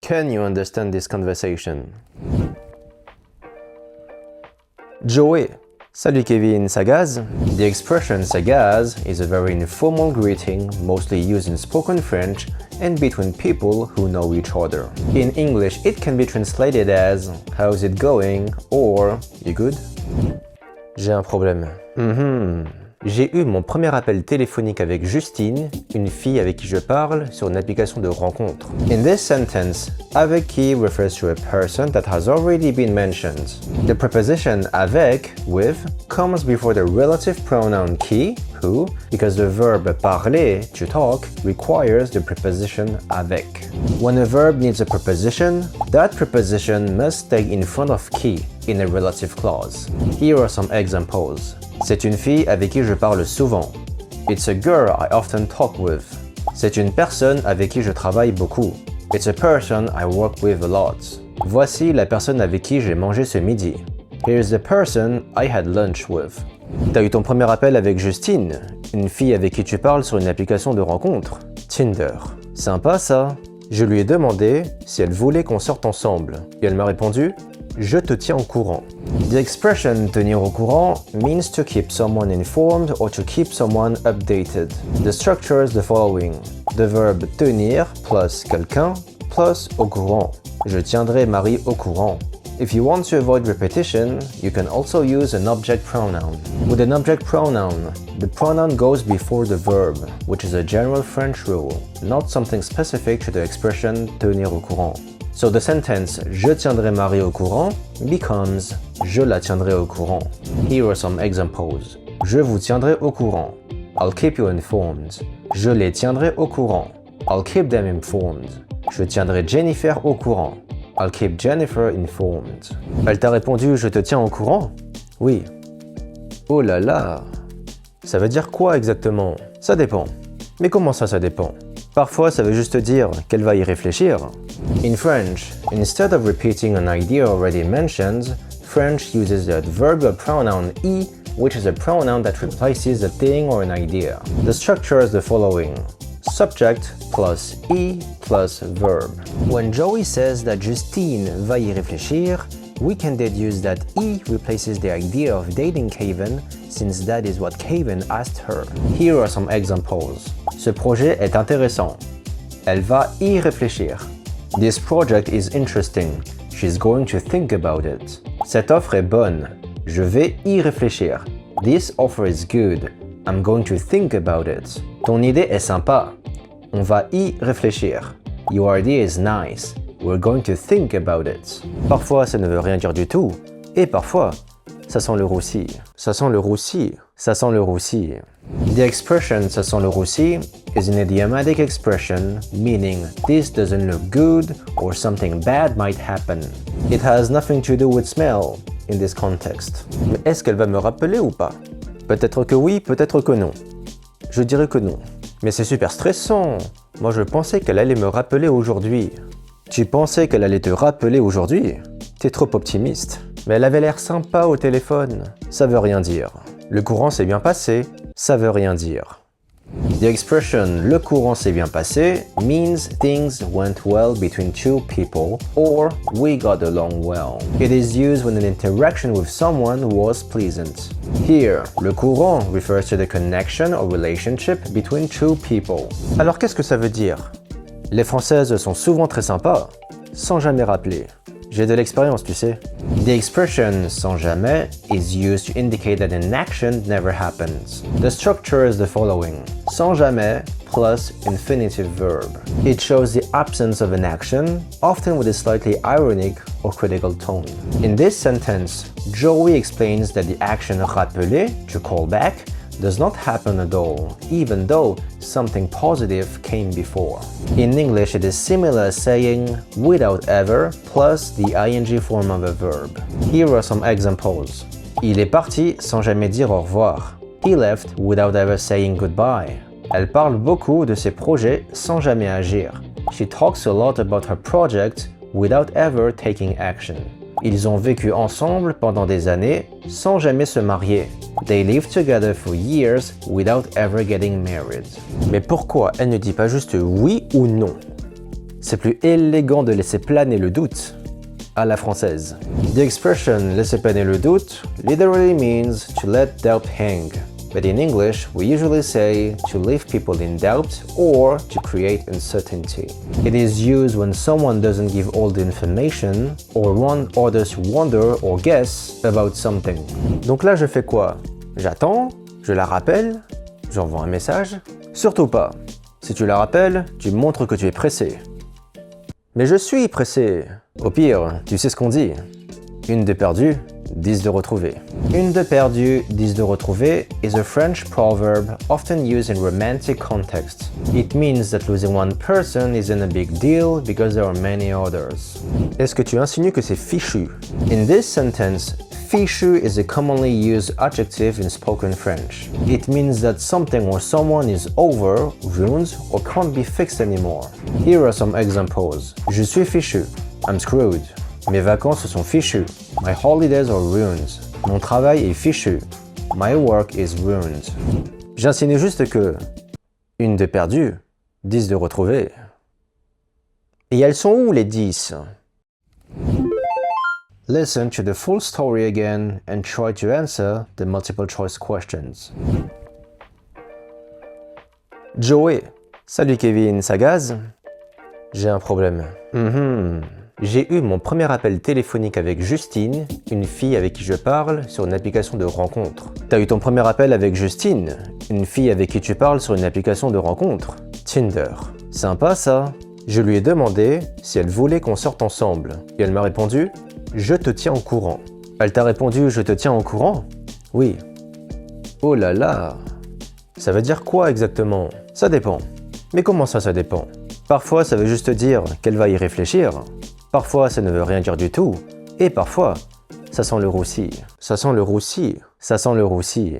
Can you understand this conversation? Joey. Salut Kevin, ça gaz? The expression ça gaz is a very informal greeting, mostly used in spoken French and between people who know each other. In English, it can be translated as how's it going or you good? J'ai un problème. J'ai eu mon premier appel téléphonique avec Justine, une fille avec qui je parle sur une application de rencontre. In this sentence, avec qui refers to a person that has already been mentioned. The preposition avec, with, comes before the relative pronoun qui, who, because the verb parler, to talk, requires the preposition avec. When a verb needs a preposition, that preposition must stay in front of qui in a relative clause. Here are some examples. C'est une fille avec qui je parle souvent. It's a girl I often talk with. C'est une personne avec qui je travaille beaucoup. It's a person I work with a lot. Voici la personne avec qui j'ai mangé ce midi. Here's the person I had lunch with. T'as eu ton premier appel avec Justine, une fille avec qui tu parles sur une application de rencontre. Tinder. Sympa ça. Je lui ai demandé si elle voulait qu'on sorte ensemble. Et elle m'a répondu « Je te tiens au courant ». The expression « tenir au courant » means to keep someone informed or to keep someone updated. The structure is the following. The verb « tenir » plus quelqu'un plus au courant. Je tiendrai Marie au courant. If you want to avoid repetition, you can also use an object pronoun. With an object pronoun, the pronoun goes before the verb, which is a general French rule, not something specific to the expression tenir au courant. So the sentence « Je tiendrai Marie au courant » becomes « Je la tiendrai au courant ». Here are some examples. Je vous tiendrai au courant. I'll keep you informed. Je les tiendrai au courant. I'll keep them informed. Je tiendrai Jennifer au courant. I'll keep Jennifer informed. Elle t'a répondu « Je te tiens au courant » ? Oui. Oh là là. Ça veut dire quoi exactement? Ça dépend. Mais comment ça dépend? Parfois, ça veut juste dire qu'elle va y réfléchir. In French, instead of repeating an idea already mentioned, French uses the adverbial pronoun I, which is a pronoun that replaces a thing or an idea. The structure is the following. Subject plus I plus verb. When Joey says that Justine va y réfléchir, we can deduce that I replaces the idea of dating Kevin, since that is what Kevin asked her. Here are some examples. Ce projet est intéressant. Elle va y réfléchir. This project is interesting. She's going to think about it. Cette offre est bonne. Je vais y réfléchir. This offer is good. I'm going to think about it. Ton idée est sympa. On va y réfléchir. Your idea is nice. We're going to think about it. Parfois, ça ne veut rien dire du tout. Et parfois, ça sent le roussi. Ça sent le roussi. Ça sent le roussi. The expression ça sent le roussi is an idiomatic expression meaning this doesn't look good or something bad might happen. It has nothing to do with smell in this context. Mais est-ce qu'elle va me rappeler ou pas? Peut-être que oui, peut-être que non. Je dirais que non. Mais c'est super stressant. Moi je pensais qu'elle allait me rappeler aujourd'hui. Tu pensais qu'elle allait te rappeler aujourd'hui? T'es trop optimiste. Mais elle avait l'air sympa au téléphone. Ça veut rien dire. Le courant s'est bien passé. Ça veut rien dire. The expression le courant s'est bien passé means things went well between two people or we got along well. It is used when an interaction with someone was pleasant. Here, le courant refers to the connection or relationship between two people. Alors qu'est-ce que ça veut dire? Les Françaises sont souvent très sympas, sans jamais rappeler. J'ai de l'expérience, tu sais. The expression sans jamais is used to indicate that an action never happens. The structure is the following. Sans jamais plus infinitive verb. It shows the absence of an action, often with a slightly ironic or critical tone. In this sentence, Joey explains that the action rappeler, to call back, does not happen at all, even though something positive came before. In English, it is similar as saying without ever plus the ing form of a verb. Here are some examples. Il est parti sans jamais dire au revoir. He left without ever saying goodbye. Elle parle beaucoup de ses projets sans jamais agir. She talks a lot about her project without ever taking action. Ils ont vécu ensemble pendant des années sans jamais se marier. They lived together for years without ever getting married. Mais pourquoi elle ne dit pas juste oui ou non? C'est plus élégant de laisser planer le doute à la française. The expression laisser planer le doute literally means to let doubt hang. But in English, we usually say to leave people in doubt or to create uncertainty. It is used when someone doesn't give all the information or want others to wonder or guess about something. Donc là, je fais quoi? J'attends, je la rappelle, j'envoie un message. Surtout pas. Si tu la rappelles, tu montres que tu es pressé. Mais je suis pressé. Au pire, tu sais ce qu'on dit. Une de perdue, 10 de retrouvées. Une de perdue, 10 de retrouvées is a French proverb often used in romantic context. It means that losing one person isn't a big deal because there are many others. Est-ce que tu insinues que c'est fichu? In this sentence, Fichu is a commonly used adjective in spoken French. It means that something or someone is over, ruined, or can't be fixed anymore. Here are some examples. Je suis fichu. I'm screwed. Mes vacances sont fichues. My holidays are ruined. Mon travail est fichu. My work is ruined. J'insinue juste que une de perdue, 10 de retrouvées. Et elles sont où les 10? Listen to the full story again and try to answer the multiple choice questions. Joey. Salut Kevin, ça gaze? J'ai un problème. J'ai eu mon premier appel téléphonique avec Justine, une fille avec qui je parle sur une application de rencontre. T'as eu ton premier appel avec Justine, une fille avec qui tu parles sur une application de rencontre? Tinder. Sympa ça. Je lui ai demandé si elle voulait qu'on sorte ensemble. Et elle m'a répondu « Je te tiens au courant ». Elle t'a répondu « Je te tiens au courant » ? Oui. Oh là là. Ça veut dire quoi exactement? Ça dépend. Mais comment ça dépend? Parfois ça veut juste dire qu'elle va y réfléchir. Parfois ça ne veut rien dire du tout. Et parfois, ça sent le roussi. Ça sent le roussi. Ça sent le roussi.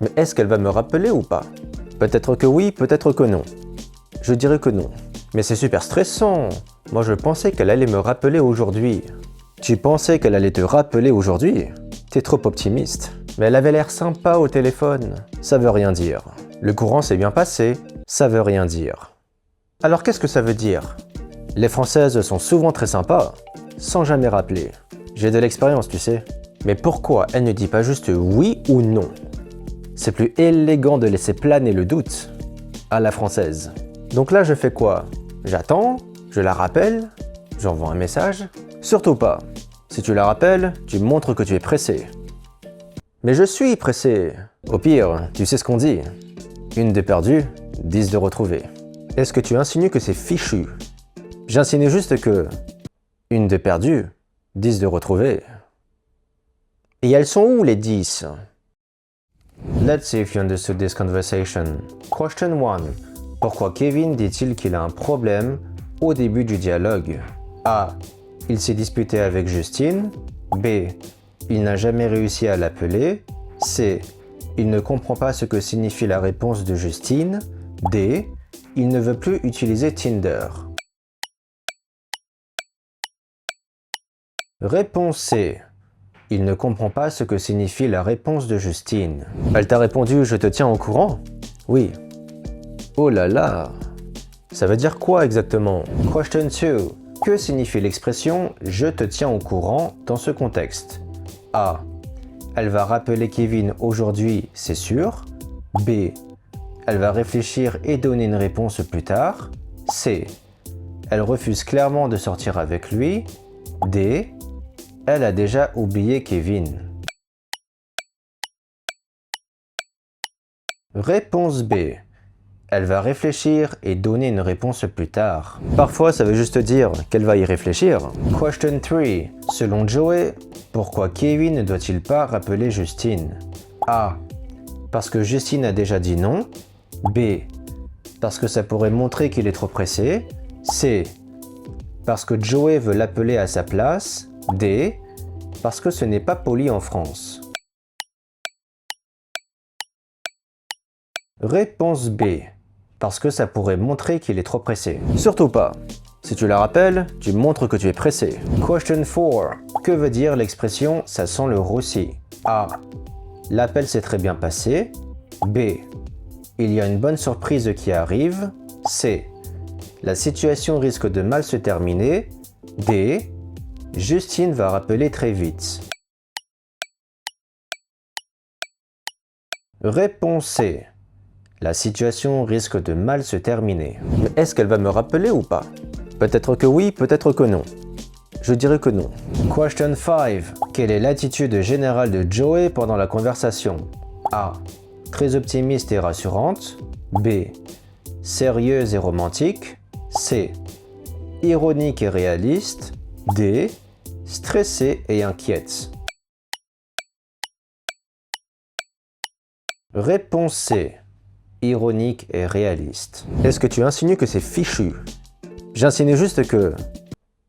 Mais est-ce qu'elle va me rappeler ou pas? Peut-être que oui, peut-être que non. Je dirais que non. Mais c'est super stressant. Moi je pensais qu'elle allait me rappeler aujourd'hui. Tu pensais qu'elle allait te rappeler aujourd'hui? T'es trop optimiste. Mais elle avait l'air sympa au téléphone. Ça veut rien dire. Le courant s'est bien passé. Ça veut rien dire. Alors qu'est-ce que ça veut dire? Les Françaises sont souvent très sympas, sans jamais rappeler. J'ai de l'expérience, tu sais. Mais pourquoi elle ne dit pas juste oui ou non? C'est plus élégant de laisser planer le doute à la française. Donc là, je fais quoi? J'attends, je la rappelle, j'envoie un message. Surtout pas. Si tu la rappelles, tu montres que tu es pressé. Mais je suis pressé. Au pire, tu sais ce qu'on dit. Une de perdue, 10 de retrouvées. Est-ce que tu insinues que c'est fichu? J'insinue juste que une de perdue, 10 de retrouvées. Et elles sont où les 10? Let's see if you understood this conversation. Question 1. Pourquoi Kevin dit-il qu'il a un problème au début du dialogue? A. Il s'est disputé avec Justine. B. Il n'a jamais réussi à l'appeler. C. Il ne comprend pas ce que signifie la réponse de Justine. D. Il ne veut plus utiliser Tinder. Réponse C. Il ne comprend pas ce que signifie la réponse de Justine. Elle t'a répondu « Je te tiens au courant » ? Oui. Oh là là. Ça veut dire quoi exactement? Question 2. Que signifie l'expression « Je te tiens au courant » dans ce contexte? A. Elle va rappeler Kevin aujourd'hui, c'est sûr. B. Elle va réfléchir et donner une réponse plus tard. C. Elle refuse clairement de sortir avec lui. D. Elle a déjà oublié Kevin. Réponse B. Elle va réfléchir et donner une réponse plus tard. Parfois, ça veut juste dire qu'elle va y réfléchir. Question 3. Selon Joey, pourquoi Kevin ne doit-il pas rappeler Justine? A. Parce que Justine a déjà dit non. B. Parce que ça pourrait montrer qu'il est trop pressé. C. Parce que Joey veut l'appeler à sa place. D. Parce que ce n'est pas poli en France. Réponse B. Parce que ça pourrait montrer qu'il est trop pressé. Surtout pas. Si tu la rappelles, tu montres que tu es pressé. Question 4. Que veut dire l'expression « ça sent le roussi » ? A. L'appel s'est très bien passé. B. Il y a une bonne surprise qui arrive. C. La situation risque de mal se terminer. D. Justine va rappeler très vite. Réponse C. La situation risque de mal se terminer. Mais est-ce qu'elle va me rappeler ou pas? Peut-être que oui, peut-être que non. Je dirais que non. Question 5. Quelle est l'attitude générale de Joey pendant la conversation? A. Très optimiste et rassurante. B. Sérieuse et romantique. C. Ironique et réaliste. D. Stressée et inquiète. Réponse C. Ironique et réaliste. Est-ce que tu insinues que c'est fichu? J'insinue juste que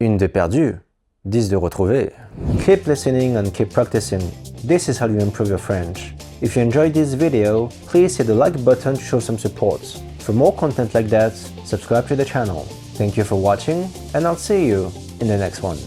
1 de perdu, 10 de retrouvé. Keep listening and keep practicing. This is how you improve your French. If you enjoyed this video, please hit the like button to show some support. For more content like that, subscribe to the channel. Thank you for watching, and I'll see you in the next one.